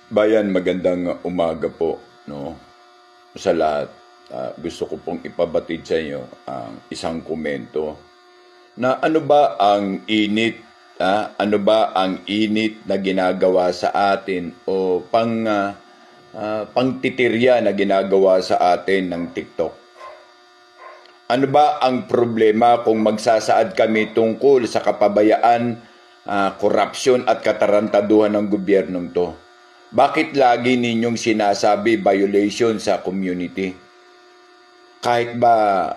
Bayan, magandang umaga po, no? Sa lahat, gusto ko pong ipabatid sa inyo ang isang komento na ano ba ang init, ano ba ang init na ginagawa sa atin o pangtitirya na ginagawa sa atin ng TikTok. Ano ba ang problema kung magsasaad kami tungkol sa kapabayaan, korupsyon at katarantaduhan ng gobyernong to? Bakit lagi ninyong sinasabi violation sa community? Kahit ba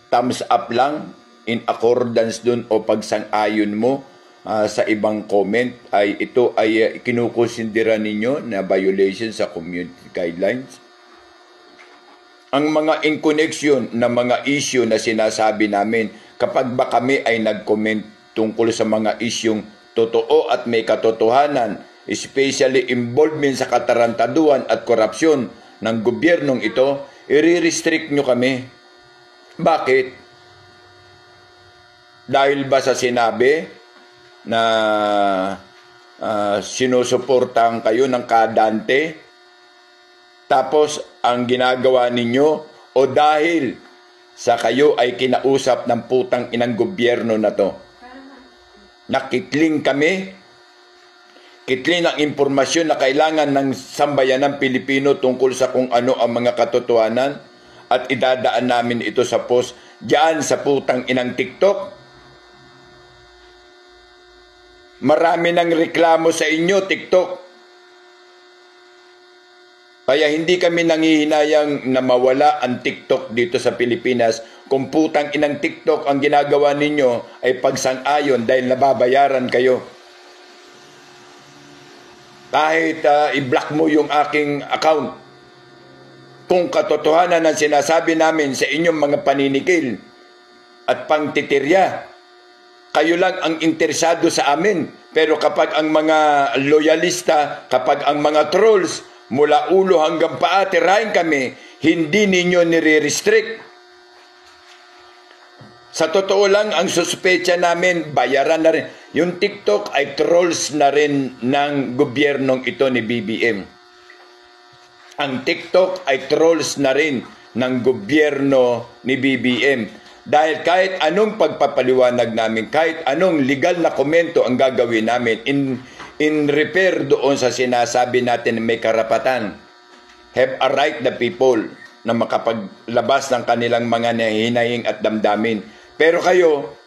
thumbs up lang in accordance dun o pagsang-ayon mo sa ibang comment ay ito ay kinukonsidera ninyo na violation sa community guidelines? Ang mga in connection na mga issue na sinasabi namin kapag ba kami ay nag-comment tungkol sa mga isyong totoo at may katotohanan, especially involvement sa katarantaduhan at korupsyon ng gobyernong ito, i-restrict nyo kami. Bakit? Dahil ba sa sinabi na sinusuportahan kayo ng kadante? Tapos ang ginagawa ninyo o dahil sa kayo ay kinausap ng putang inang gobyerno na to? Nakitling kami. Kitling ang impormasyon na kailangan ng sambayanang Pilipino tungkol sa kung ano ang mga katotohanan at idadaan namin ito sa post diyan sa putang inang TikTok. Marami ng reklamo sa inyo, TikTok. Kaya hindi kami nangihinayang na mawala ang TikTok dito sa Pilipinas kung putang inang TikTok ang ginagawa ninyo ay pagsang-ayon dahil nababayaran kayo. Kahit i-block mo yung aking account, kung katotohanan ang sinasabi namin sa inyong mga paninikil at pangtitirya, kayo lang ang interesado sa amin. Pero kapag ang mga loyalista, kapag ang mga trolls, mula ulo hanggang paa, tirahin kami, hindi ninyo nire-restrict. Sa totoo lang, ang suspecha namin, bayaran na rin. Yung TikTok ay trolls na rin ng gobyernong ito ni BBM. Ang TikTok ay trolls na rin ng gobyerno ni BBM. Dahil kahit anong pagpapaliwanag namin, kahit anong legal na komento ang gagawin namin in repair doon sa sinasabi natin na may karapatan, have a right the people na makapaglabas ng kanilang mga hinahing at damdamin. Pero kayo,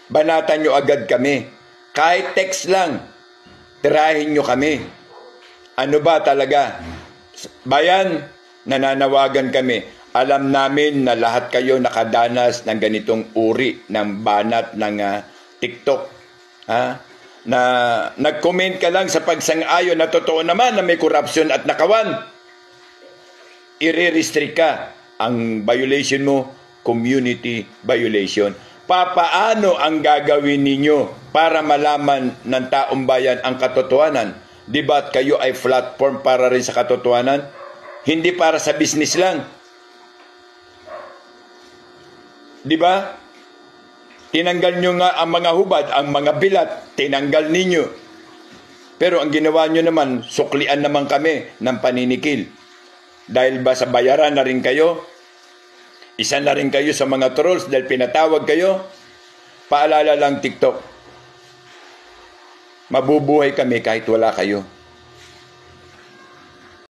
banatan nyo agad kami. Kahit text lang, tirahin nyo kami. Ano ba talaga? Bayan, nananawagan kami. Alam namin na lahat kayo nakadanas ng ganitong uri ng banat ng TikTok. Na nag-comment ka lang sa pagsang-ayon na totoo naman na may korupsyon at nakawan. I-restrict ka. Ang violation mo, community violation. Papaano ang gagawin ninyo para malaman ng taong bayan ang katotohanan? Di ba kayo ay platform para rin sa katotohanan? Hindi para sa business lang. Di ba? Tinanggal nyo nga ang mga hubad, ang mga bilat, tinanggal ninyo. Pero ang ginawa nyo naman, suklian naman kami ng paninikil. Dahil ba sa bayaran na rin kayo? Isa na rin kayo sa mga trolls dahil pinatawag kayo. Paalala lang TikTok. Mabubuhay kami kahit wala kayo.